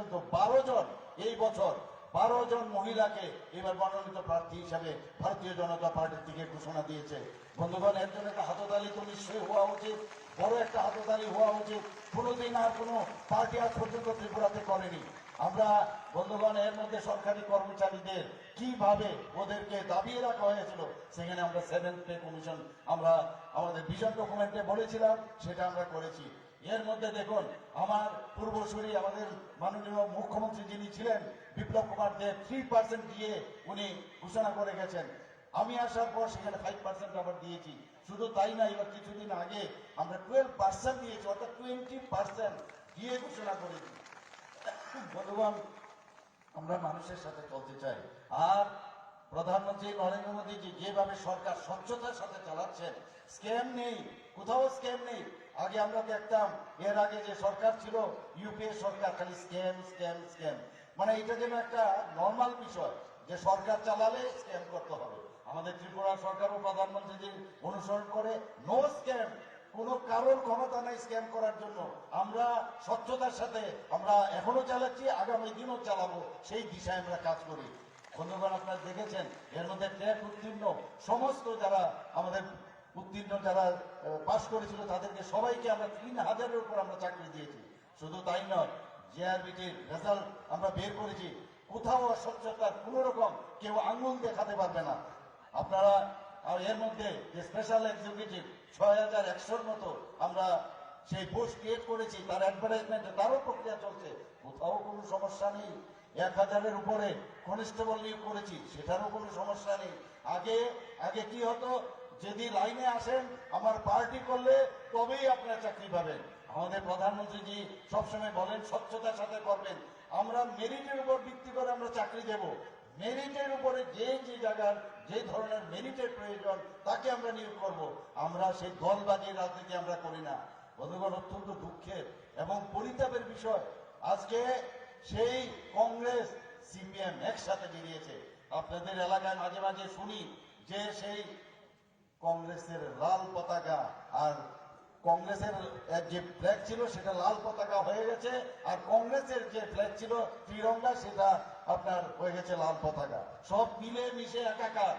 পর্যন্ত 12 জন এই বছর 12 জন মহিলাকে এবার মনোনীত প্রার্থী হিসাবে ভারতীয় জনতা পার্টির থেকে ঘোষণা দিয়েছে। বন্ধুগণ, এর জন্য একটা হাততালি তো নিশ্চয়ই হওয়া উচিত, বড় একটা হাততালি হওয়া উচিত। কোনোদিন আর কোনো পার্টি আজ পর্যন্ত ত্রিপুরাতে করেনি। আমরা বন্ধুগণ, এর মধ্যে সরকারি কর্মচারীদের কিভাবে ওদেরকে দাবিয়ে রাখা হয়েছিল, সেখানে আমরা 7th পে কমিশন আমরা আমাদের ভিশন ডকুমেন্টে বলেছিলাম, সেটা আমরা করেছি। এর মধ্যে দেখুন, আমার পূর্বসূরি আমাদের মাননীয় মুখ্যমন্ত্রী যিনি ছিলেন বিপ্লব কুমার দেব 3% দিয়ে উনি ঘোষণা করে গেছেন। আমি আসার পর সেখানে 5% আবার দিয়েছি। শুধু তাই না, এবার কিছুদিন আগে আমরা 12% দিয়েছি, অর্থাৎ 20% দিয়ে ঘোষণা করেছি। বন্ধুগণ, আমরা মানুষের সাথে চলতে চাই। আর প্রধানমন্ত্রী নরেন্দ্র মোদীজি যেভাবে সরকার স্বচ্ছতার সাথে চালাচ্ছেন, স্ক্যাম নেই, কোথাও স্ক্যাম নেই। আগে আমরা দেখতাম, এর আগে যে সরকার ছিল ইউপিএ সরকার, খালি স্ক্যাম স্ক্যাম স্ক্যাম, মানে এটা যেন একটা নর্মাল বিষয় যে সরকার চালালে স্ক্যাম করতে হবে। আমাদের ত্রিপুরা সরকারও প্রধানমন্ত্রীজি অনুসরণ করে নো স্ক্যাম, কোনো কারোর ক্ষমতা নাই স্ক্যাম করার জন্য। আমরা স্বচ্ছতার সাথে আমরা এখনো চালাচ্ছি, আগামী দিনও চালাবো, সেই দিশায় আমরা কাজ করি। বন্ধুগণ, আপনারা দেখেছেন এর মধ্যে ট্যাট উত্তীর্ণ সমস্ত যারা আমাদের উত্তীর্ণ যারা পাশ করেছিল তাদেরকে সবাইকে আমরা 3000-এর উপর আমরা চাকরি দিয়েছি। শুধু তাই নয়, জেআরবিটির রেজাল্ট আমরা বের করেছি, কোথাও অস্বচ্ছতার কোন রকম কেউ আঙুল দেখাতে পারবে না। আপনারা আর এর মধ্যে যে স্পেশাল এক্সিকিউটিভ 6100-র মতো আমরা সেই পোস্ট ক্রিয়েট করেছি, তার অ্যাডভার্টাইজমেন্টে তারও প্রক্রিয়া চলছে, কোথাও কোনো সমস্যা নেই। 1000-এর উপরে কনস্টেবল নিয়োগ করেছি, সেটারও কোনো সমস্যা নেই। আগে আগে কি হতো, যদি লাইনে আসেন আমার পার্টি করলে তবেই আপনার চাকরি পাবেন। আমাদের প্রধানমন্ত্রীজি সবসময় বলেন স্বচ্ছতার সাথে করবেন। আমরা মেরিটের উপর ভিত্তি করে আমরা চাকরি দেব, মেরিটের উপরে যে যে জায়গার যে ধরনের মেরিটের প্রয়োজন তাকে আমরা নিয়োগ করব। আমরা সেই দলবাজির রাজনীতি আমরা করি না। বন্ধুগণ, অত্যন্ত দুঃখের এবং পরিতাপের বিষয়, আজকে সেই কংগ্রেস সিপিএম একসাথে বেরিয়েছে। আপনাদের এলাকায় মাঝে মাঝে শুনি যে সেই কংগ্রেসের লাল পতাকা আর কংগ্রেসের যে ফ্ল্যাগ ছিল সেটা লাল পতাকা হয়ে গেছে, আর কংগ্রেসের যে ফ্ল্যাগ ছিল ত্রিরঙ্গা সেটা আপনার হয়ে গেছে লাল পতাকা। সব মিলে মিশে একাকার।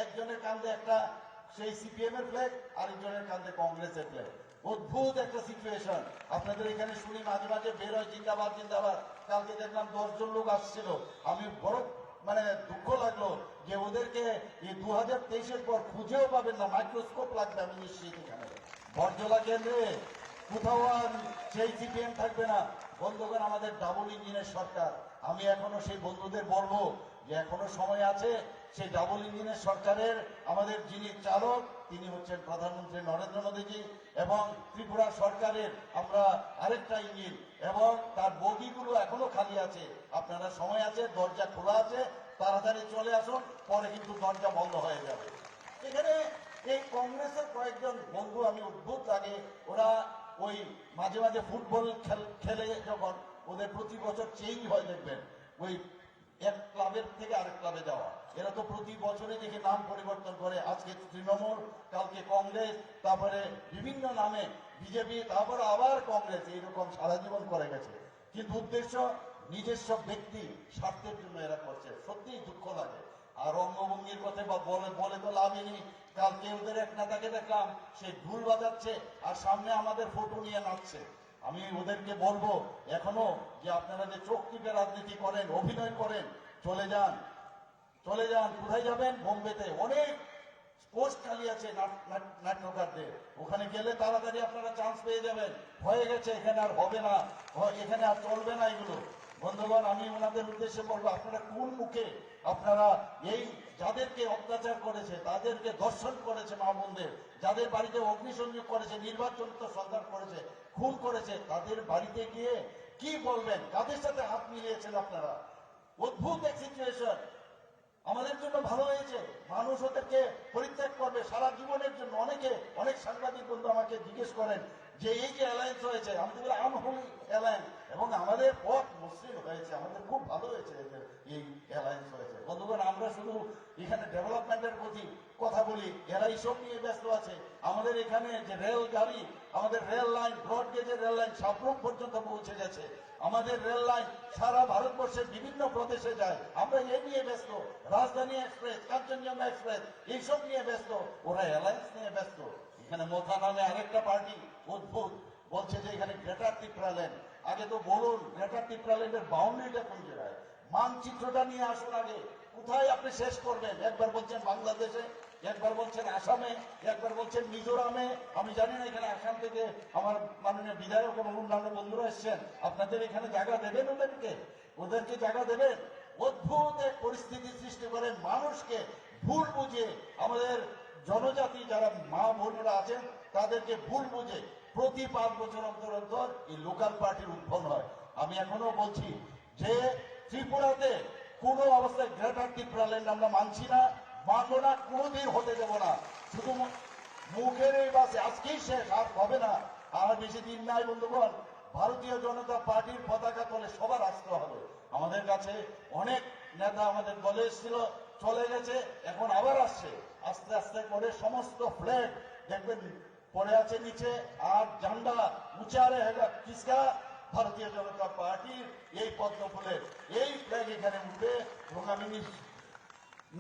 একজনের কাঁধে একটা সেই সিপিএম এর ফ্ল্যাগ, আরেকজনের কাঁধে কংগ্রেসের ফ্ল্যাগ। অদ্ভুত একটা সিচুয়েশন। আপনাদের এখানে শুনি মাঝে মাঝে বের হয় জিন্দাবাদ জিন্দাবাদ। কালকে দেখলাম 10 জন লোক আসছিল। আমি বড় মানে দুঃখ লাগলো যে ওদেরকে এই 2023-এর পর খুঁজেও পাবেন না, মাইক্রোস্কোপ লাগবে আমি নিশ্চিত। এখানে বরজলা কেন্দ্রে কোথাও আর সেই সিপিএম থাকবে না। বন্ধুগণ, আমাদের ডাবল ইঞ্জিনের সরকার। আমি এখনো সেই বন্ধুদের বলবো যে এখনো সময় আছে। সেই ডাবল ইঞ্জিনের সরকারের আমাদের যিনি চালক তিনি হচ্ছেন প্রধানমন্ত্রী নরেন্দ্র মোদীজি, এবং ত্রিপুরা সরকারের আমরা আরেকটা ইঞ্জিন, এবং তার বগিগুলো এখনো খালি আছে। আপনারা সময় আছে, দরজা খোলা আছে, তাড়াতাড়ি চলে আসুন, পরে কিন্তু দরজা বন্ধ হয়ে যাবে। এখানে এই কংগ্রেসের কয়েকজন বন্ধু আমি অদ্ভুত লাগে, ওরা ওই মাঝে মাঝে ফুটবল খেলে যখন ওদের প্রতি বছর চেঞ্জ হয় দেখবেন, ওই এক ক্লাবের থেকে আরেক ক্লাবে যাওয়া। এরা তো প্রতি বছরে দেখে নাম পরিবর্তন করে, আজকে তৃণমূল, কালকে কংগ্রেস, তারপরে বিভিন্ন নামে বিজেপি, তারপরে আবার কংগ্রেস, এইরকম সারা জীবন করে গেছে। কিন্তু উদ্দেশ্য নিজস্ব ব্যক্তি স্বার্থের জন্য এরা করছে, সত্যিই দুঃখ লাগে। আর অঙ্গভঙ্গির কথা বলে তো লাভই নেই। কালকে ওদের এক নেতাকে দেখলাম, সে ঢুল বাজাচ্ছে আর সামনে আমাদের ফটো নিয়ে নাচছে। আমি ওদেরকে বলবো এখনো যে আপনারা যে চোখ টিপে রাজনীতি করেন, অভিনয় করেন, চলে যান চলে যান। কোথায় যাবেন? বোম্বেতে অনেক পোস্ট খালি আছে নাট্যকারদের, ওখানে গেলে তাড়াতাড়ি আপনারা চান্স পেয়ে যাবেন। হয়ে গেছে, এখানে আর হবে না, এখানে আর চলবে না এগুলো। বন্ধুগণ, আমি ওনাদের উদ্দেশ্যে বলবো আপনারা কোন মুখে আপনারা এই যাদেরকে অত্যাচার করেছে, তাদেরকে ধর্ষণ করেছে মা বোনদের, যাদের বাড়িতে অগ্নিসংযোগ করেছে, নির্বাচন সন্ধান করেছে, খুন করেছে, তাদের বাড়িতে গিয়ে কি বলবেন? কাদের সাথে হাত মিলিয়েছেন আপনারা? অদ্ভুত এক সিচুয়েশন। আমাদের জন্য ভালো হয়েছে, মানুষ ওদেরকে পরিত্যাগ করবে সারা জীবনের জন্য। অনেক সাংবাদিক বন্ধু আমাকে জিজ্ঞেস করেন যে এই যে অ্যালায়েন্স হয়েছে, আমি তো বলি আনহোলি অ্যালায়েন্স, এবং আমাদের পথ মসৃণ হয়েছে, আমাদের খুব ভালো হয়েছে এই অ্যালায়েন্স হয়েছে। বন্ধুগণ, আমরা শুধু এখানে ডেভেলপমেন্টের প্রতি কথা বলি, এরা এইসব নিয়ে ব্যস্ত আছে। আমাদের এখানে যে রেল গাড়ি, আমাদের রেল লাইন, ব্রড গেজের রেল লাইন সাবরুম পর্যন্ত পৌঁছে গেছে। আমাদের রেল লাইন সারা ভারতবর্ষের বিভিন্ন প্রদেশে যায়, আমরা এই নিয়ে ব্যস্ত। রাজধানী এক্সপ্রেস, কাঞ্চনজঙ্ঘা এক্সপ্রেস, এইসব নিয়ে ব্যস্ত, ওরা অ্যালায়েন্স নিয়ে ব্যস্ত। এখানে মোথা নামে আরেকটা পার্টি অদ্ভুত বলছে যে এখানে গ্রেটার ত্রিপুরাল্যান্ড। আগে তো বলুন গ্রেটার ত্রিপুরাল্যান্ডের বাউন্ডারিটা কোন জায়গায়, মানচিত্রটা নিয়ে আসুন আগে। কোথায় আপনি শেষ করবেন? একবার বলছেন বাংলাদেশে, একবার বলছেন আসামে, একবার বলছেন মিজোরামে। আমি জানি না এখানে আসাম থেকে আমার মাননীয় বিধায়ক এবং অন্যান্য বন্ধুরা এসছেন, আপনাদের এখানে জায়গা দেবেন ওদেরকে? ওদেরকে জায়গা দেবেন? অদ্ভুত এক পরিস্থিতি সৃষ্টি করে মানুষকে ভুল বুঝে, আমাদের জনজাতি যারা মা বোনেরা আছেন তাদেরকে ভুল বুঝে প্রতি 5 বছর অন্তর অন্তর এই লোকাল পার্টির উদ্ভব হয়। আমি এখনো বলছি যে ত্রিপুরাতে কোনো অবস্থায় গ্রেটার ত্রিপুরাল্যান্ড আমরা মানছি না, মানবো না, কোনোদিন হতে দেব না। শুধু মুখের এই বাসে আজকেই শেষ, আর হবে না, আর বেশি দিন নাই বন্ধুগণ। ভারতীয় জনতা পার্টির পতাকা তলে সবার আসতে হবে। আমাদের কাছে অনেক নেতা আমাদের দলে এসেছিল, চলে গেছে, এখন আবার আসছে। আস্তে আস্তে করে সমস্ত ফ্ল্যাগ দেখবেন পড়ে আছে নিচে, আর ঝান্ডা উঁচা रहेगा किसका? ভারতীয় জনতা পার্টির এই পদ্ম ফুলের এই ফ্ল্যাগ এখানে উঠবে। এবং আমি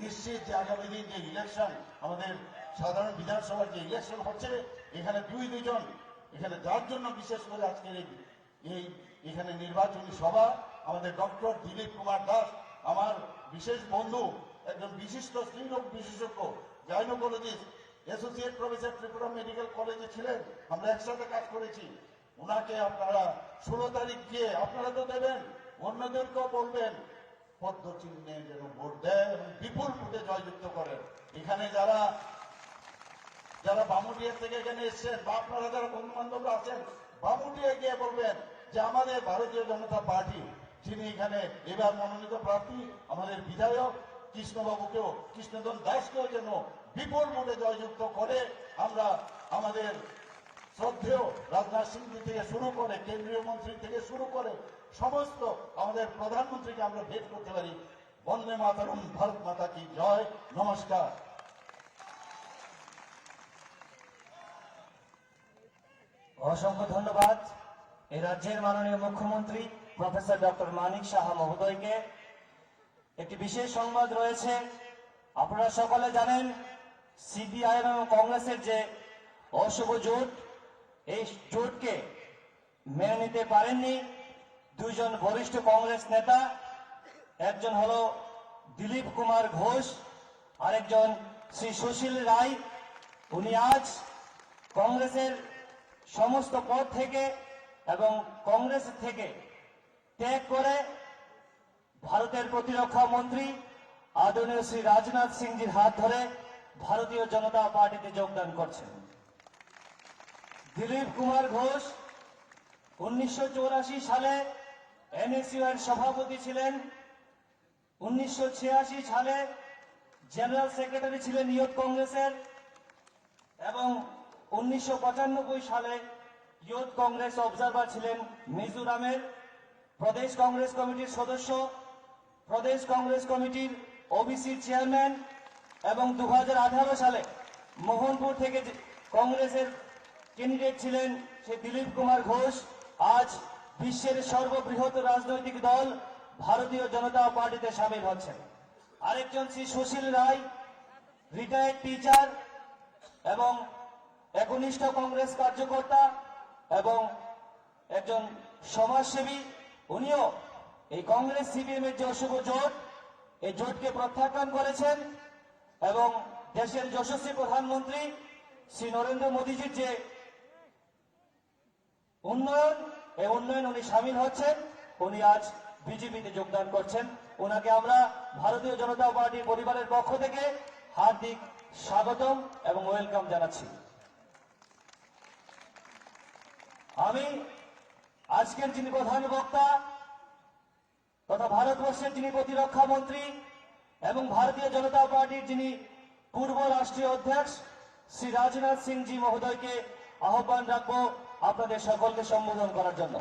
নিশ্চিত যে আগামী দিন যে ইলেকশন, আমাদের সাধারণ বিধানসভার যে ইলেকশন হচ্ছে, এখানে দুজন, এখানে যার জন্য বিশেষ করে আজকের এই এখানে নির্বাচনী সভা, আমাদের ডক্টর দিলীপ কুমার দাস, আমার বিশেষ বন্ধু, একজন বিশিষ্ট স্ত্রীরোগ বিশেষজ্ঞ, gynaecologist, associate professor Tripura medical কলেজে ছিলেন, আমরা একসাথে কাজ করেছি। ওনাকে আপনারা 16 তারিখ গিয়ে আপনারা তো দেবেন, অন্যদেরকেও বলবেন পদ্ম চিহ্নে যেন ভোট দেয় এবং বিপুল ভোটে জয়যুক্ত করেন। এখানে যারা যারা বামুটিয়া থেকে এখানে এসছেন, বা আপনারা যারা বন্ধু বান্ধবরা আছেন, বামুটিয়া গিয়ে বলবেন যে আমাদের ভারতীয় জনতা পার্টি যিনি এখানে এবার মনোনীত প্রার্থী, আমাদের বিধায়ক কৃষ্ণবাবুকেও, কৃষ্ণধন দাসকেও যেন বিপুল ভোটে জয়যুক্ত করে আমরা আমাদের শ্রদ্ধেয় রাজনাথ সিং থেকে শুরু করে, কেন্দ্রীয় মন্ত্রী থেকে শুরু করে সমস্ত আমাদের প্রধানমন্ত্রীকে আমরা ভেট করতে পারি। বন্দে মাতরম, ভারত মাতা কি জয়, নমস্কার। অসংখ্য ধন্যবাদ এই রাজ্যের মাননীয় মুখ্যমন্ত্রী প্রফেসর ডক্টর মানিক সাহা মহোদয়কে। একটি বিশেষ সংবাদ রয়েছে। আপনারা সকলে জানেন সিপিআইএম এবং কংগ্রেসের যে অশুভ জোট, এই জোটকে মেনে নিতে পারেননি দুইজন বরিষ্ঠ কংগ্রেস নেতা। একজন হলো দিলীপ কুমার ঘোষ, আরেকজন শ্রী সুশীল রায়। উনি আজ কংগ্রেসের সমস্ত পদ থেকে এবং কংগ্রেস থেকে ত্যাগ করে ভারতের প্রতিরক্ষা মন্ত্রী আদরণীয় শ্রী রাজনাথ সিংজির হাত ধরে ভারতীয় জনতা পার্টিতে যোগদান করছেন। দিলীপ কুমার ঘোষ 1984 সালে এনএসইউ এর সভাপতি ছিলেন, 1986 সালে জেনারেল সেক্রেটারি ছিলেন ইয়ুথ কংগ্রেসের, এবং 1995 সালে ইয়ুথ কংগ্রেস অবজারভার ছিলেন মিজোরামের। প্রদেশ কংগ্রেস কমিটির সদস্য, প্রদেশ কংগ্রেস কমিটির ওবিসি চেয়ারম্যান, এবং 2018 সালে মোহনপুর থেকে কংগ্রেসের ক্যান্ডিডেট ছিলেন সে দিলীপ কুমার ঘোষ আজ বিশ্বের সর্ববৃহৎ রাজনৈতিক দল ভারতীয় জনতা পার্টিতে সামিল হচ্ছেন। আরেকজন শ্রী সুশীল রায়, রিটায়ার্ড টিচার এবং একনিষ্ঠ কংগ্রেস কার্যকর্তা এবং একজন সমাজসেবী, উনিও এই কংগ্রেস সিপিএম এর যে অশুভ জোট, এই জোটকে প্রত্যাখ্যান করেছেন এবং দেশের যশস্বী প্রধানমন্ত্রী শ্রী নরেন্দ্র মোদীজির যে উন্নয়ন, এই উন্নয়ন উনি সামিল হচ্ছেন। উনি আজ বিজেপিতে যোগদান করছেন। ওনাকে আমরা ভারতীয় জনতা পার্টির পরিবারের পক্ষ থেকে হার্দিক স্বাগতম এবং ওয়েলকাম জানাচ্ছি। আমি আজকের যিনি প্রধান বক্তা তথা ভারতবর্ষের যিনি প্রতিরক্ষা মন্ত্রী এবং ভারতীয় জনতা পার্টির যিনি পূর্ব রাষ্ট্রীয় অধ্যক্ষ শ্রী রাজনাথ সিংজি মহোদয়কে আহ্বান রাখবো আপনাদের সকলকে সম্বোধন করার জন্য।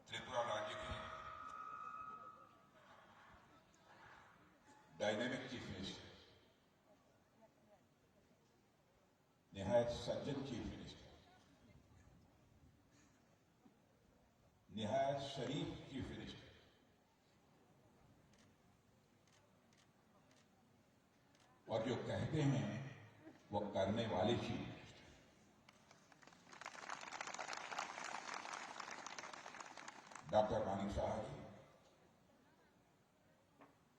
त्रिपुरा राज्य की डायनेमिक चीफ मिनिस्टर, निहायत सज्जन चीफ मिनिस्टर, निहायत शरीफ चीफ मिनिस्टर, और जो कहते हैं वो करने वाले चीफ मिनिस्टर। डॉक्टर मानिक साहब जी,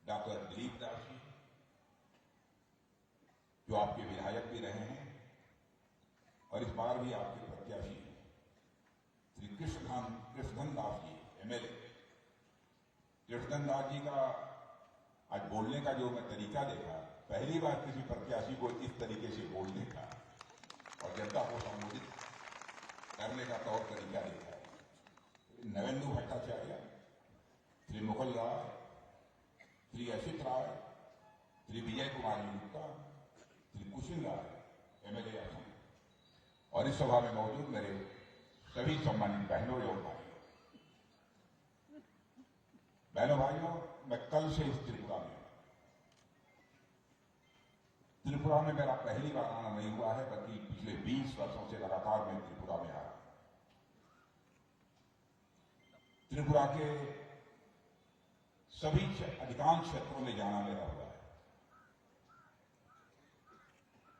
डॉक्टर दिलीप दास जी, जो आपके विधायक भी रहे हैं और इस बार भी आपके प्रत्याशी श्री कृष्णधन दास जी एमएलए। कृष्णधन दास जी का आज बोलने का जो मैं तरीका देखा, पहली बार किसी प्रत्याशी को इस तरीके से बोलने का और जनता को संबोधित करने का तौर तरीका देखा है। नवेंदु भट्टाचार्य, श्री मुकुल राय, श्री असित राय, श्री विजय कुमार गुप्ता, श्री कुशिल राय एमएलए असम, और इस सभा में मौजूद मेरे सभी सम्मानित बहनों एवं भाइयों। बहनों भाइयों, मैं कल से इस त्रिपुरा में मेरा पहली बार आना नहीं हुआ है, बल्कि पिछले 20 वर्षों से लगातार मैं त्रिपुरा में आ रहा हूं। त्रिपुरा के सभी अधिकांश क्षेत्रों में जाना मेरा हुआ है,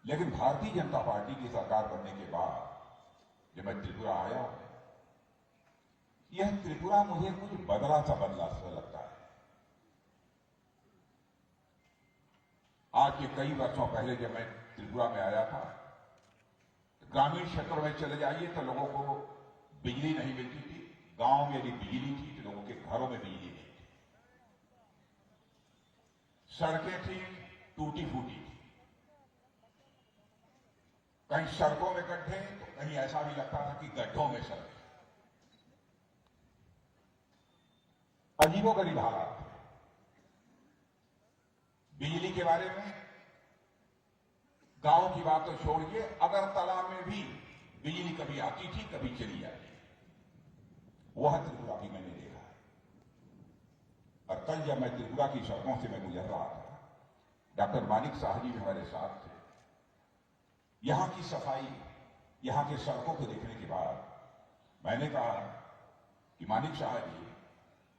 लेकिन भारतीय जनता पार्टी की सरकार बनने के बाद जब मैं त्रिपुरा आया, यह त्रिपुरा मुझे कुछ बदला सा लगता है। आज के कई वर्षों पहले जब मैं त्रिपुरा में आया था, तो ग्रामीण क्षेत्रों में चले जाइए तो लोगों को बिजली नहीं मिलती थी। गांव में यदि बिजली थी तो लोगों के घरों में बिजली नहीं थी। सड़कें थी टूटी फूटी थी, कहीं सड़कों में गड्ढे तो कहीं ऐसा भी लगता था कि गड्ढों में सड़कें। अजीबोगरीब हालात थे। बिजली के बारे में गांव की बात तो छोड़िए, अगरतला में भी बिजली कभी आती थी कभी चली जाती। वह त्रिपुरा भी मैंने देखा है। और कल जब मैं त्रिपुरा की सड़कों से मैं गुजर रहा था, डॉक्टर मानिक साहब जी भी हमारे साथ थे। यहां की सफाई, यहां के सड़कों को देखने के बाद मैंने कहा कि मानिक साहब जी,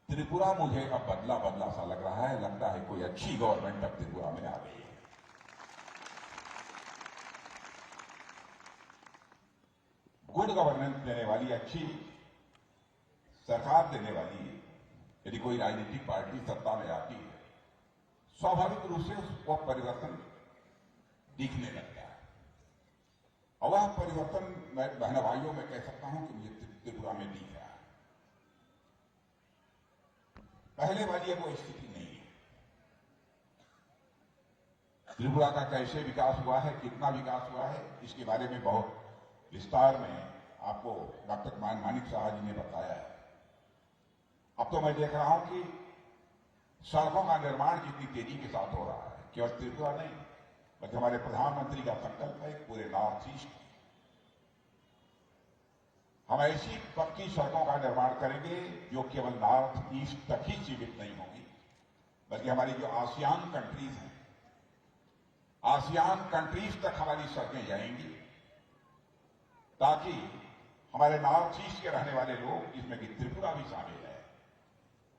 त्रिपुरा मुझे अब बदला बदला सा लग रहा है। लगता है कोई अच्छी गवर्नमेंट अब त्रिपुरा में आ गई है। गुड गवर्नेंस देने वाली, अच्छी सरकार देने वाली यदि कोई राजनीतिक पार्टी सत्ता में आती है, स्वाभाविक रूप से उसको परिवर्तन दिखने लगता है। और वह परिवर्तन मैं बहन भाइयों में कह सकता हूं कि मुझे त्रिपुरा में दिख रहा है। पहले वाली अब वो स्थिति नहीं है। त्रिपुरा का कैसे विकास हुआ है, कितना विकास हुआ है, इसके बारे में बहुत विस्तार में आपको डॉक्टर मानिक साहब जी ने बताया है। अब तो मैं देख रहा हूं कि सड़कों का निर्माण जितनी तेजी के साथ हो रहा है, केवल त्रिपुरा नहीं बल्कि हमारे प्रधानमंत्री का संकल्प है पूरे नॉर्थ ईस्ट हम ऐसी पक्की सड़कों का निर्माण करेंगे जो केवल नॉर्थ ईस्ट तक ही सीमित नहीं होगी, बल्कि हमारी जो आसियान कंट्रीज हैं, आसियान कंट्रीज तक हमारी सड़कें जाएंगी, ताकि हमारे नॉर्थ ईस्ट के रहने वाले लोग, जिसमें कि त्रिपुरा भी शामिल है,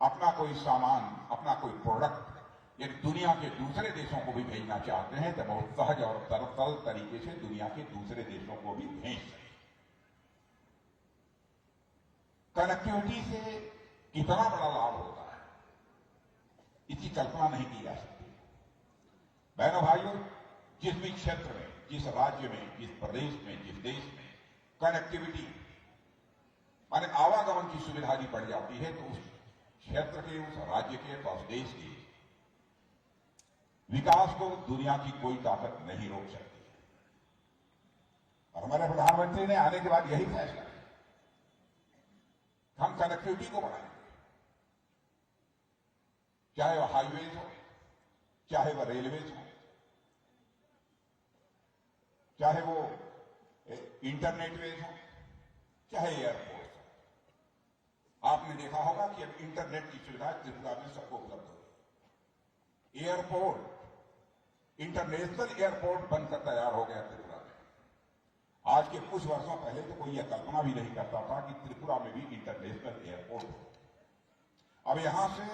अपना कोई सामान, अपना कोई प्रोडक्ट यदि दुनिया के दूसरे देशों को भी भेजना चाहते हैं तो बहुत सहज और सरल तरीके से दुनिया के दूसरे देशों को भी भेज सकें। कनेक्टिविटी से कितना बड़ा लाभ होता है, इसकी कल्पना नहीं की जा सकती। बहनों भाइयों, जिस भी क्षेत्र में, जिस राज्य में, जिस प्रदेश में, जिस देश में कनेक्टिविटी माने आवागमन की सुविधा यदि बढ़ जाती है तो उस क्षेत्र के, उस राज्य के, उस देश के विकास को दुनिया की कोई ताकत नहीं रोक सकती। और हमारे प्रधानमंत्री ने आने के बाद यही फैसला किया, हम कनेक्टिविटी को बढ़ाएंगे, चाहे वह हाईवेज हो, चाहे वह रेलवेज हो, चाहे वो इंटरनेट वेज हो, चाहे एयरपोर्ट हो। आपने देखा होगा कि अब इंटरनेट की सुविधा त्रिपुरा में सबको उपलब्ध हो गई। एयरपोर्ट, इंटरनेशनल एयरपोर्ट बनकर तैयार हो गया त्रिपुरा में। आज के कुछ वर्षों पहले तो कोई यह कल्पना भी नहीं करता था कि त्रिपुरा में भी इंटरनेशनल एयरपोर्ट हो। अब यहां से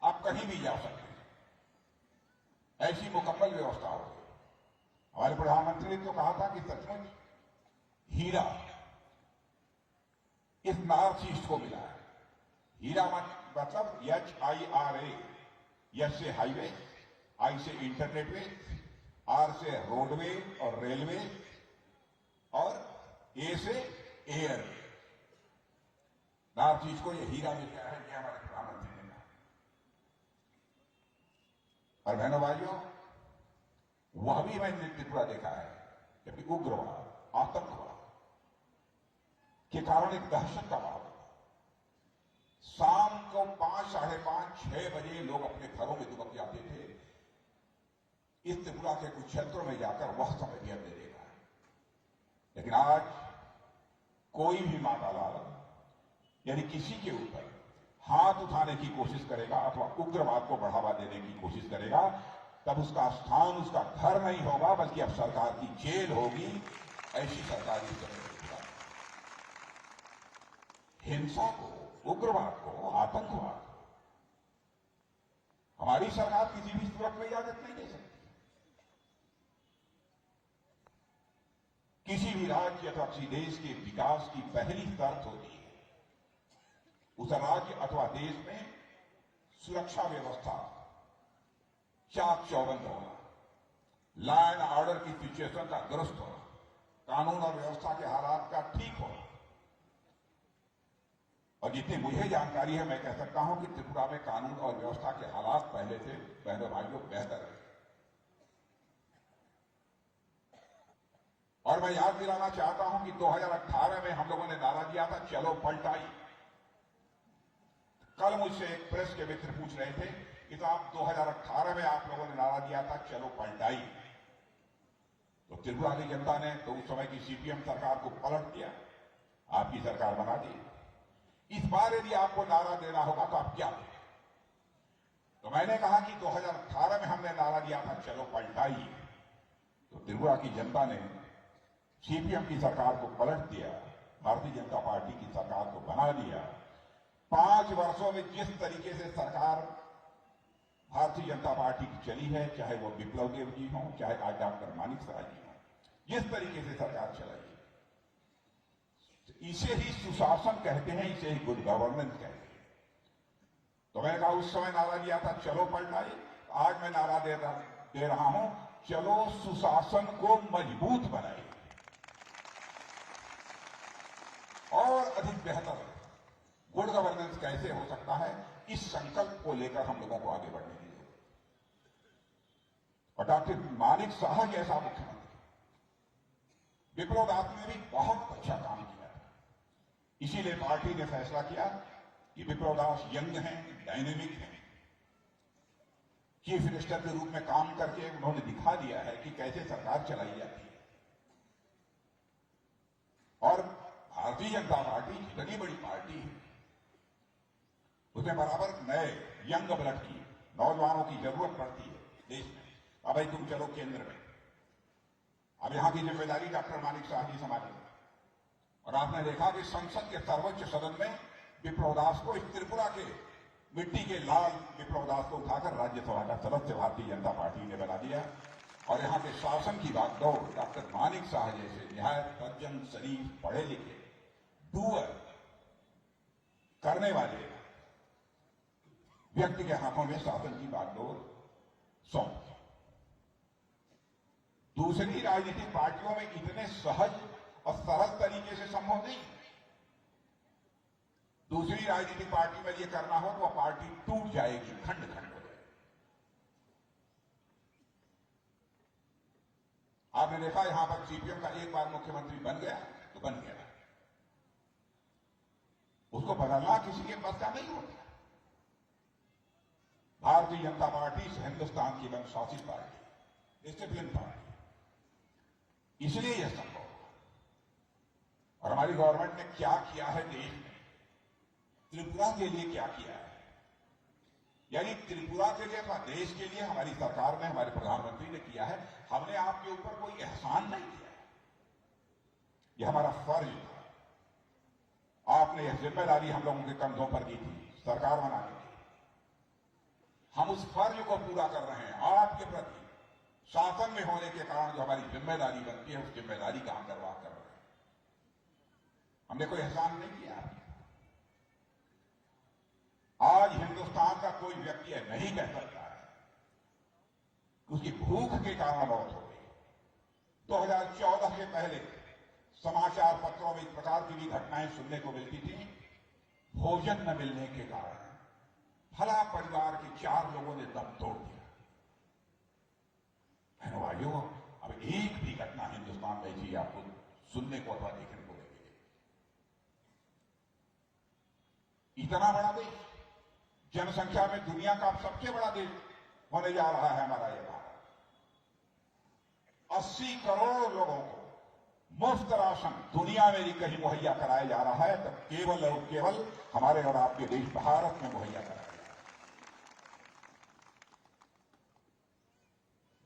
आप कहीं भी जा सकते हैं, ऐसी मुकम्मल व्यवस्था हो गई। हमारे प्रधानमंत्री ने तो कहा था कि सचमुच हीरा इस नॉर्थ ईस्ट को मिला है। हीरा मतलब HIRA, यस से हाईवे, आई से इंटरनेट वे, आर से रोडवे और रेलवे, और ए से एयर। नॉर्थ ईस्ट को ये हीरा मिल गया है, ये हमारे प्रधानमंत्री ने कहा। और बहनों भाइयों, वह भी मैंने त्रिपुरा देखा है जबकि उग्रवाद, आतंकवाद के कारण एक दहशत का माहौल। शाम को 5, साढ़े 5, 6 बजे लोग अपने घरों में दुबक जाते थे। इस त्रिपुरा के कुछ क्षेत्रों में जाकर वह समय भी हमने देखा है। लेकिन आज कोई भी मातालाल यानी किसी के ऊपर हाथ उठाने की कोशिश करेगा अथवा उग्रवाद को बढ़ावा देने की कोशिश करेगा, तब उसका स्थान उसका घर नहीं होगा बल्कि अब सरकार की जेल होगी। ऐसी सरकार इस समय हिंसा को, उग्रवाद को, आतंकवाद को हमारी सरकार किसी भी सूरत में इजाजत नहीं दे सकती। किसी भी राज्य अथवा किसी देश के विकास की पहली शर्त होती है उस राज्य अथवा देश में सुरक्षा व्यवस्था चाक चौबंद होना, लॉ एंड ऑर्डर की सिचुएशन का दुरुस्त होना, कानून और व्यवस्था के हालात का ठीक होना। और जितनी मुझे जानकारी है, मैं कह सकता हूं कि त्रिपुरा में कानून और व्यवस्था के हालात पहले से बहनों भाइयों बेहतर है। और मैं याद दिलाना चाहता हूं कि 2018 में हम लोगों ने नारा दिया था, चलो पलटाई। कल मुझसे एक प्रेस के मित्र पूछ रहे थे कि साहब 2018 में आप लोगों ने नारा दिया था चलो पलटाई, तो त्रिपुरा की जनता ने तो उस समय की CPM सरकार को पलट दिया, आपकी सरकार बना दी। इस बार यदि आपको नारा देना होगा तो आप क्या दें? तो मैंने कहा कि 2018 में हमने नारा दिया था चलो पलटाई, तो त्रिपुरा की जनता ने CPM की सरकार को पलट दिया, भारतीय जनता पार्टी की सरकार को बना दिया। 5 वर्षों में जिस तरीके से सरकार भारतीय जनता पार्टी की चली है, चाहे वो विप्लव देव जी हों, चाहे आज डॉक्टर मानिक साह जी हों, जिस तरीके से सरकार चलाई, इसे ही सुशासन कहते हैं, इसे ही गुड गवर्नेंस कहते हैं। तो मैंने कहा उस समय नारा दिया था चलो पलटाई, आज मैं नारा दे रहा हूं चलो सुशासन को मजबूत बनाइए और अधिक बेहतर गुड गवर्नेंस कैसे हो सकता है, इस संकल्प को लेकर हम लोगों को आगे बढ़ने की जरूरत है। और डॉक्टर मानिक साह जैसा मुख्यमंत्री, विप्लव दास ने भी बहुत अच्छा काम किया, इसीलिए पार्टी ने फैसला किया कि विप्लव दास यंग हैं, डायनेमिक हैं, चीफ मिनिस्टर के रूप में काम करके उन्होंने दिखा दिया है कि कैसे सरकार चलाई जाती है। और भारतीय जनता पार्टी इतनी बड़ी पार्टी है, उसमें बराबर नए यंग ब्लड की, नौजवानों की जरूरत पड़ती है देश में। अब भाई तुम चलो केंद्र में, अब यहां की जिम्मेदारी डॉक्टर मानिक साह जी संभालेंगे। और आपने देखा कि संसद के सर्वोच्च सदन में विप्लव दास को, इस त्रिपुरा के मिट्टी के लाल विप्लव दास को उठाकर राज्यसभा का सदस्य भारतीय जनता पार्टी ने बना दिया। और यहां के शासन की बात दो, डॉक्टर मानिक साह जैसे निहायत सज्जन, शरीफ, पढ़े लिखे, डूअर करने वाले व्यक्ति के हाथों में शासन की बागडोर सौंप। दूसरी राजनीतिक पार्टियों में इतने सहज और सरल तरीके से संभव नहीं। दूसरी राजनीतिक पार्टी में ये करना हो तो वह पार्टी टूट जाएगी, खंड खंड हो जाएगी। आपने देखा यहां पर CPM का एक बार मुख्यमंत्री बन गया तो बन गया, उसको बदलना किसी के पास का नहीं होता। भारतीय जनता पार्टी हिंदुस्तान की अनुशासित पार्टी, डिसिप्लिन पार्टी, इसलिए यह संभव। और हमारी गवर्नमेंट ने क्या किया है देश में, त्रिपुरा के लिए क्या किया है, यानी त्रिपुरा के लिए अथवा देश के लिए हमारी सरकार ने, हमारे प्रधानमंत्री ने किया है। हमने आपके ऊपर कोई एहसान नहीं किया है, यह हमारा फर्ज था। आपने यह जिम्मेदारी हम लोगों के कंधों पर दी थी सरकार बनाने की। हम उस फर्ज को पूरा कर रहे हैं। आपके प्रति शासन में होने के कारण जो हमारी जिम्मेदारी बनती है, उस जिम्मेदारी का हम निर्वाह कर रहे हैं। हमने कोई एहसान नहीं किया आपको। आज हिंदुस्तान का कोई व्यक्ति नहीं कह सकता है कि उसकी भूख के कारण मौत हो गई। 2014 से पहले समाचार पत्रों में इस प्रकार की भी घटनाएं सुनने को मिलती थी। भोजन न मिलने के कारण फला परिवार के 4 लोगों ने दम तोड़ दिया। बहनों भाइयों, अब एक भी घटना हिंदुस्तान में ऐसी आपको सुनने को अथवा देखने को नहीं मिलेगी। इतना बड़ा देश, जनसंख्या में दुनिया का सबसे बड़ा देश होने जा रहा है हमारा यह भारत। 80 करोड़ लोगों को मुफ्त राशन दुनिया में ही कहीं मुहैया कराया जा रहा है, तब केवल और केवल हमारे और आपके देश भारत में मुहैया कराया जा रहा है।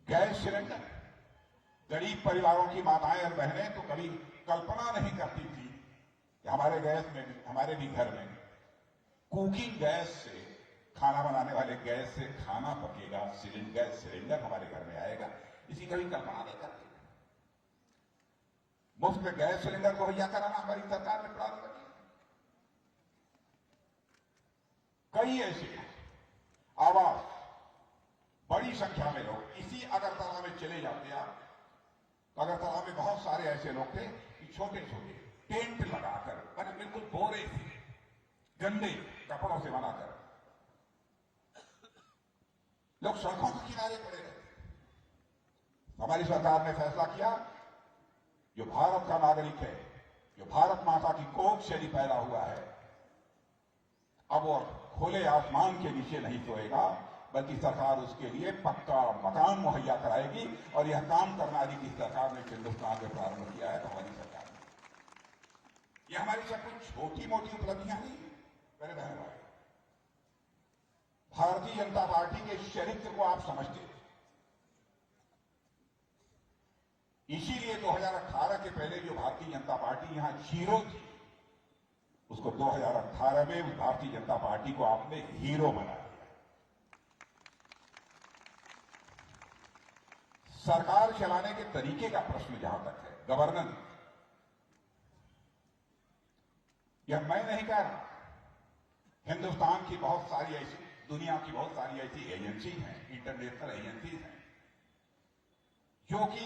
गैस सिलेंडर, गरीब परिवारों की माताएं और बहनें तो कभी कल्पना नहीं करती थी कि हमारे हमारे भी घर में कुकिंग गैस से, खाना बनाने वाले गैस से खाना पकेगा, गैस सिलेंडर हमारे घर में आएगा। इसी कभी कल्पना नहीं करती। मुफ्त में गैस सिलेंडर को मुहैया कराना हमारी सरकार ने प्रारंभ किया। कई ऐसे आवास, बड़ी संख्या में लोग इसी अगरतला में चले जाते आप, तो अगरतला में बहुत सारे ऐसे लोग थे कि छोटे छोटे टेंट लगाकर, मैंने बिल्कुल बोरे से, गंदे कपड़ों से बनाकर लोग सड़कों के किनारे पड़े रहते। हमारी सरकार ने फैसला किया, जो भारत का नागरिक है, जो भारत माता की कोख से ही पैदा हुआ है, अब वो खुले आसमान के नीचे नहीं सोएगा, बल्कि सरकार उसके लिए पक्का मकान मुहैया कराएगी। और यह काम करनारी की सरकार ने हिंदुस्तान में प्रारंभ किया है, तो हमारी सरकार ने। यह हमारी सब कुछ छोटी मोटी उपलब्धियां नहीं है मेरे बहन भाई। भारतीय जनता पार्टी के चरित्र को आप समझते थे, इसीलिए 2018 के पहले जो भारतीय जनता पार्टी यहां जीरो थी, उसको 2018 में उस भारतीय जनता पार्टी को आपने हीरो बना दिया। सरकार चलाने के तरीके का प्रश्न जहां तक है, गवर्नेंस, यह मैं नहीं कह रहा। हिंदुस्तान की बहुत सारी ऐसी, दुनिया की बहुत सारी ऐसी एजेंसी हैं, इंटरनेशनल एजेंसीज हैं, जो कि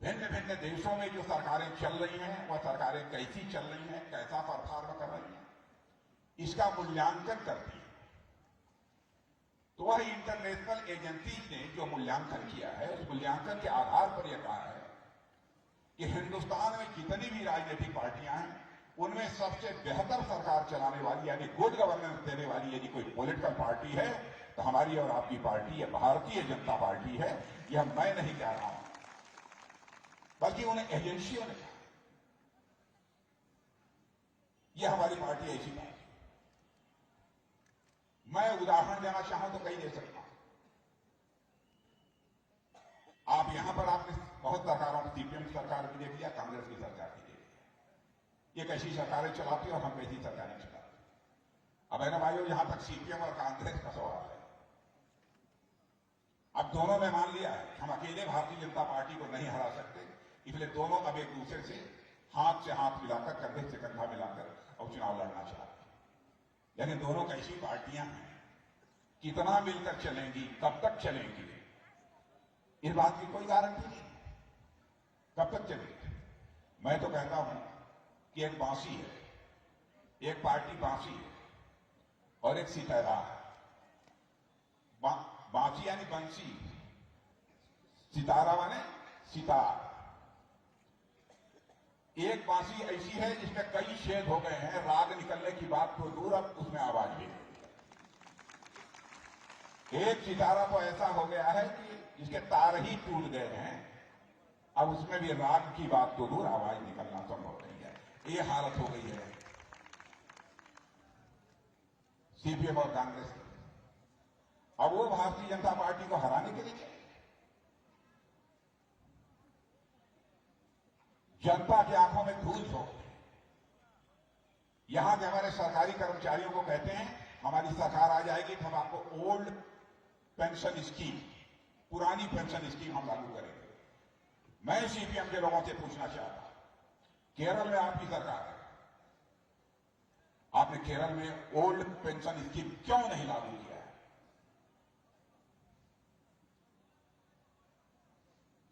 भिन्न भिन्न देशों में जो सरकारें चल रही हैं, वह सरकारें कैसी चल रही हैं, कैसा परफॉर्म कर रही हैं, इसका मूल्यांकन करती है। तो वह इंटरनेशनल एजेंसीज ने जो मूल्यांकन किया है, उस मूल्यांकन के आधार पर यह कहा है कि हिंदुस्तान में जितनी भी राजनीतिक पार्टियां हैं, उनमें सबसे बेहतर सरकार चलाने वाली, यानी गुड गवर्नेंस देने वाली यदि कोई पॉलिटिकल पार्टी है, तो हमारी और आपकी पार्टी है, भारतीय जनता पार्टी है। यह मैं नहीं कह रहा हूं, बल्कि उन्हें एजेंसियों ने कहा। यह हमारी पार्टी ऐसी पार्टी। मैं उदाहरण देना चाहूं तो कई दे सकता हूं। आप यहां पर आपने बहुत सरकारों की, सीपीएम सरकार भी देख लिया, कांग्रेस की सरकार भी देख लिया, ये कैसी सरकारें चलाती और हम कैसी सरकारें चलाते। अब है ना भाइयों, यहां तक सीपीएम और कांग्रेस का सवाल है। अब दोनों ने मान लिया है हम अकेले भारतीय जनता पार्टी को नहीं हरा सकते, इसलिए दोनों अब एक दूसरे से हाथ मिलाकर, कंधे से कंधा मिलाकर और चुनाव लड़ना चाहते हैं। लेकिन दोनों कैसी पार्टियां हैं, कितना मिलकर चलेंगी, कब तक चलेंगी, इस बात की कोई गारंटी नहीं। कब तक चलेगी? मैं तो कहता हूं कि एक बांसी है, एक पार्टी बांसी है और एक सितारा है। बांसी यानी बंसी, सितारा माने सितार। एक बांसी ऐसी है जिसमें कई छेद हो गए हैं, राग निकलने की बात तो दूर, अब उसमें आवाज भी नहीं। एक सितारा तो ऐसा हो गया है कि जिसके तार ही टूट गए हैं, अब उसमें भी राग की बात तो दूर, आवाज निकलना संभव नहीं है। ये हालत हो गई है। सीपीएम और कांग्रेस की। अब वो भारतीय जनता पार्टी को हराने के लिए जनता की आंखों में धूल झोंक, यहां के हमारे सरकारी कर्मचारियों को कहते हैं हमारी सरकार आ जाएगी तो हम आपको ओल्ड पेंशन स्कीम, पुरानी पेंशन स्कीम हम लागू करेंगे। मैं सीपीएम के लोगों से पूछना चाहता हूं, केरल में आपकी सरकार है, आपने केरल में ओल्ड पेंशन स्कीम क्यों नहीं लागू किया है?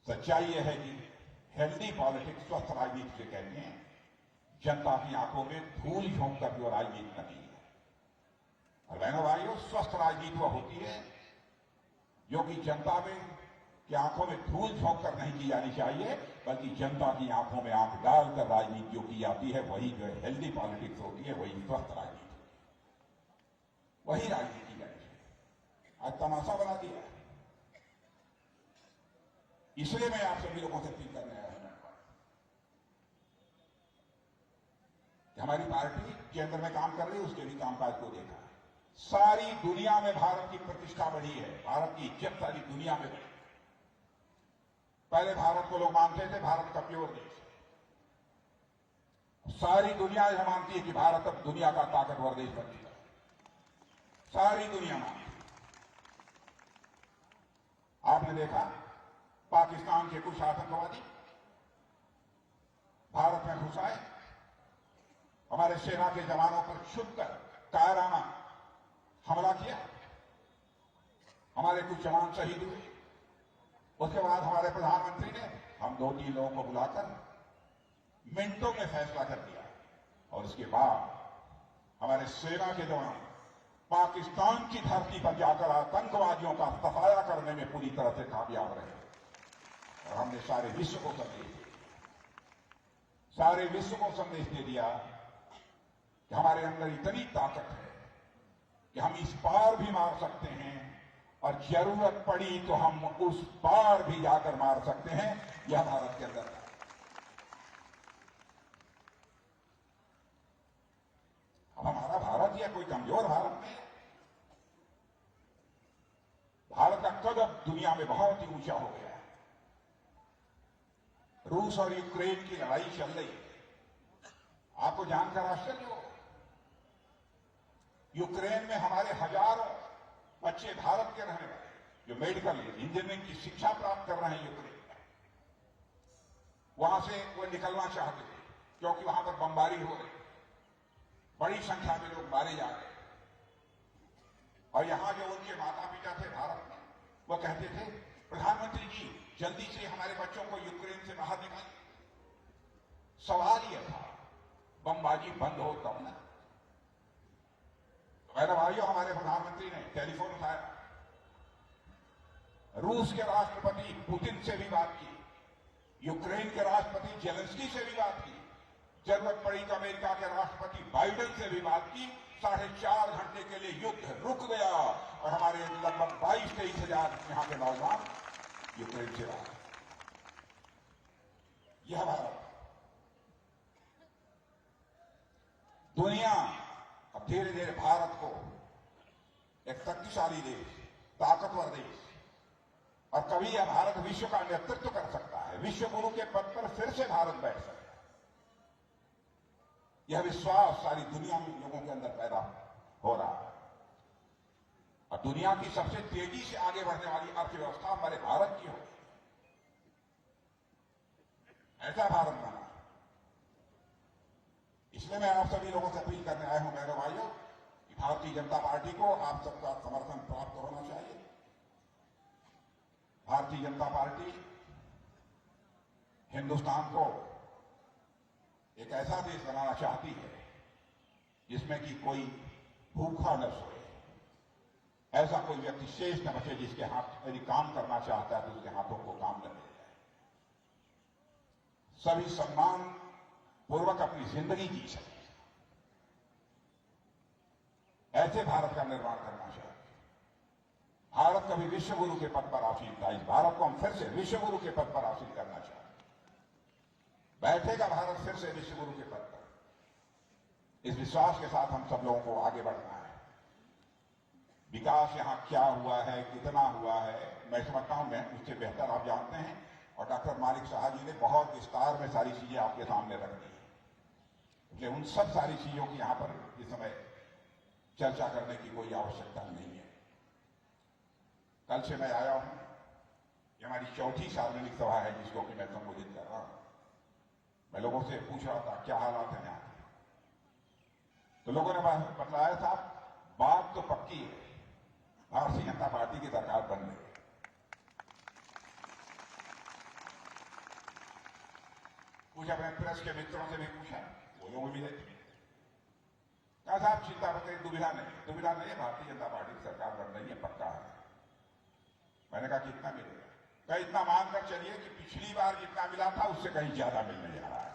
सच्चाई यह है कि हेल्दी पॉलिटिक्स, स्वस्थ राजनीति से कहते हैं जनता की आंखों में धूल झोंक कर जो राजनीति नहीं है। और बहनों भाइयों, स्वस्थ राजनीति वह होती है जो कि जनता में की आंखों में धूल झोंक कर नहीं की जानी चाहिए, बल्कि जनता की आंखों में आंख डालकर राजनीति जो की जाती है वही जो है हेल्दी पॉलिटिक्स होती है, वही स्वस्थ राजनीति होती है, वही राजनीति की जानी चाहिए। आज तमाशा बना दिया है। इसलिए मैं आप सभी लोगों से अपील करने आया हूं कि हमारी पार्टी केंद्र में काम कर रही है, उसके भी कामकाज को देखा है। सारी दुनिया में भारत की प्रतिष्ठा बढ़ी है, भारत की इज्जत सारी दुनिया में बढ़ी। पहले भारत को लोग मानते थे भारत का प्योर देश है, सारी दुनिया यह मानती है कि भारत अब दुनिया का ताकतवर देश बन चुका है, सारी दुनिया मानती है। आपने देखा पाकिस्तान के कुछ आतंकवादी भारत में घुस आए, हमारे सेना के जवानों पर छुपकर कायराना हमला किया, हमारे कुछ जवान शहीद हुए। उसके बाद हमारे प्रधानमंत्री ने हम 2-3 लोगों को बुलाकर मिनटों में फैसला कर दिया, और उसके बाद हमारे सेना के जवान पाकिस्तान की धरती पर जाकर आतंकवादियों का सफाया करने में पूरी तरह से कामयाब रहे। और हमने सारे विश्व को संदेश दिया, सारे विश्व को संदेश दे दिया कि हमारे अंदर इतनी ताकत है कि हम इस पार भी मार सकते हैं, और जरूरत पड़ी तो हम उस पार भी जाकर मार सकते हैं। यह भारत के अंदर है। अब हमारा भारत यह कोई कमजोर भारत नहीं है। भारत का कदम दुनिया में बहुत ही ऊंचा हो गया है। रूस और यूक्रेन की लड़ाई चल रही है, आपको जानकर आश्चर्य होगा, यूक्रेन में हमारे हजारों बच्चे भारत के रहने वाले जो मेडिकल इंजीनियरिंग की शिक्षा प्राप्त कर रहे हैं यूक्रेन में, वहां से वो निकलना चाहते थे क्योंकि वहां पर बमबारी हो रही, बड़ी संख्या में लोग मारे जा रहे। और यहां जो उनके माता पिता थे भारत में, वो कहते थे प्रधानमंत्री जी जल्दी से हमारे बच्चों को यूक्रेन से बाहर निकालिए। सवाल यह था बमबाजी बंद हो तब ना। मेरे भाइयों, हमारे प्रधानमंत्री ने टेलीफोन उठाया, रूस के राष्ट्रपति पुतिन से भी बात की, यूक्रेन के राष्ट्रपति जेलेंस्की से भी बात की, जरूरत पड़ी तो अमेरिका के राष्ट्रपति बाइडेन से भी बात की। 4.5 घंटे के लिए युद्ध रुक गया और हमारे लगभग 22-23 हजार यहां के नौजवान यूक्रेन से आए। यह भारत, दुनिया अब धीरे धीरे भारत को एक शक्तिशाली देश, ताकतवर देश, और कभी यह भारत विश्व का नेतृत्व कर सकता है, विश्व गुरु के पद पर फिर से भारत बैठ सकता है। यह विश्वास सारी दुनिया में लोगों के अंदर पैदा हो रहा है। और दुनिया की सबसे तेजी से आगे बढ़ने वाली अर्थव्यवस्था हमारे भारत की हो, ऐसा भारत बना। इसलिए मैं आप सभी लोगों से अपील करने आया हूं मेरे भाइयों कि भारतीय जनता पार्टी को आप सबका समर्थन प्राप्त होना चाहिए। भारतीय जनता पार्टी हिंदुस्तान को एक ऐसा देश बनाना चाहती है जिसमें कि कोई भूखा न सोए, ऐसा कोई व्यक्ति शेष न बचे जिसके हाथ यदि काम करना चाहता है तो उसके हाथों को काम न मिल जाए, सभी सम्मान पूर्वक अपनी जिंदगी जी सके, ऐसे भारत का निर्माण करना चाहिए। भारत कभी विश्व गुरु के पद पर आसीन था, इस भारत को हम फिर से विश्व गुरु के पद पर आसीन करना चाहिए। बैठेगा भारत फिर से विश्व गुरु के पद पर। इस विश्वास के साथ हम सब लोगों को आगे बढ़ना है। विकास यहाँ क्या हुआ है, कितना हुआ है, मैं समझता हूं मैं उससे बेहतर आप जानते हैं। और डॉक्टर मालिक साहब जी ने बहुत विस्तार में सारी चीजें आपके सामने रख दी, इसलिए उन सब सारी चीजों की यहां पर इस समय चर्चा करने की कोई आवश्यकता नहीं है। कल से मैं आया हूं, ये हमारी चौथी सार्वजनिक सभा है जिसको कि मैं संबोधित कर रहा हूं। मैं लोगों से पूछ रहा था क्या हालात है यहाँ के, तो लोगों ने बतलाया साहब बात तो पक्की है, भारतीय जनता पार्टी की सरकार बन रही है। कुछ अपने प्रेस के मित्रों से भी पूछा, वो लोग भी मिले, कहा साहब चिंता मत करिए, दुविधा नहीं है, भारतीय जनता पार्टी की सरकार बन रही है, पक्का है। मैंने कहा कितना मिलेगा? कहा इतना मानकर चलिए कि पिछली बार जितना मिला था उससे कहीं ज्यादा मिलने जा रहा है।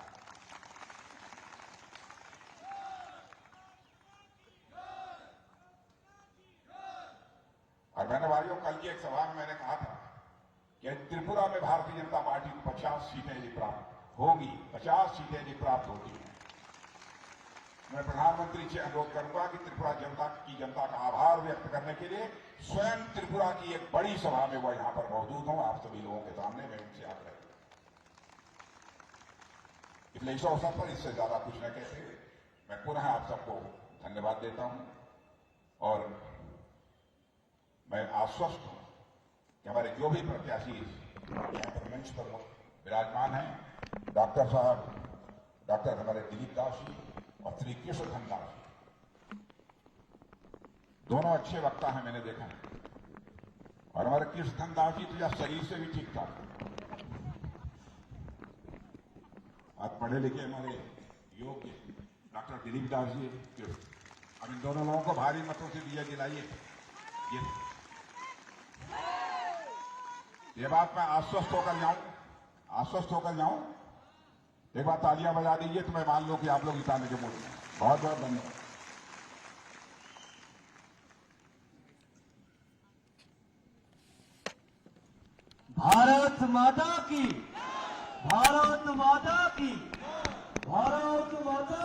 और मैंने भाइयों कल की एक सभा में मैंने कहा था कि त्रिपुरा में भारतीय जनता पार्टी को 50 सीटें यदि प्राप्त होंगी, 50 सीटें यदि प्राप्त होती हैं, मैं प्रधानमंत्री से अनुरोध करूंगा कि त्रिपुरा जनता का आभार व्यक्त करने के लिए स्वयं त्रिपुरा की एक बड़ी सभा में वो यहां पर मौजूद हों, आप सभी लोगों के सामने मैं उनसे आग्रह करूं। इसलिए इस अवसर पर इससे ज्यादा कुछ न कहते हुए मैं पुनः आप सबको धन्यवाद देता हूं और मैं आश्वस्त हूं कि हमारे जो भी प्रत्याशी यहां पर मंच पर विराजमान हैं, डॉक्टर साहब, डॉक्टर हमारे दिलीप दास जी और श्री कृष्णधन दास जी, दोनों अच्छे वक्ता हैं, मैंने देखा है। और हमारे कृष्णधन दास जी तो या शरीर से भी ठीक ठाक, आज पढ़े लिखे हमारे योग्य डॉक्टर दिलीप दास जी, अब इन दोनों लोगों को भारी मतों से दिया दिलाइए। ये बात मैं आश्वस्त होकर जाऊं, एक बार तालियां बजा दीजिए तो मैं मान लूं कि आप लोग जिताने के मूड में। बहुत बहुत धन्यवाद। भारत माता की, भारत माता की, भारत माता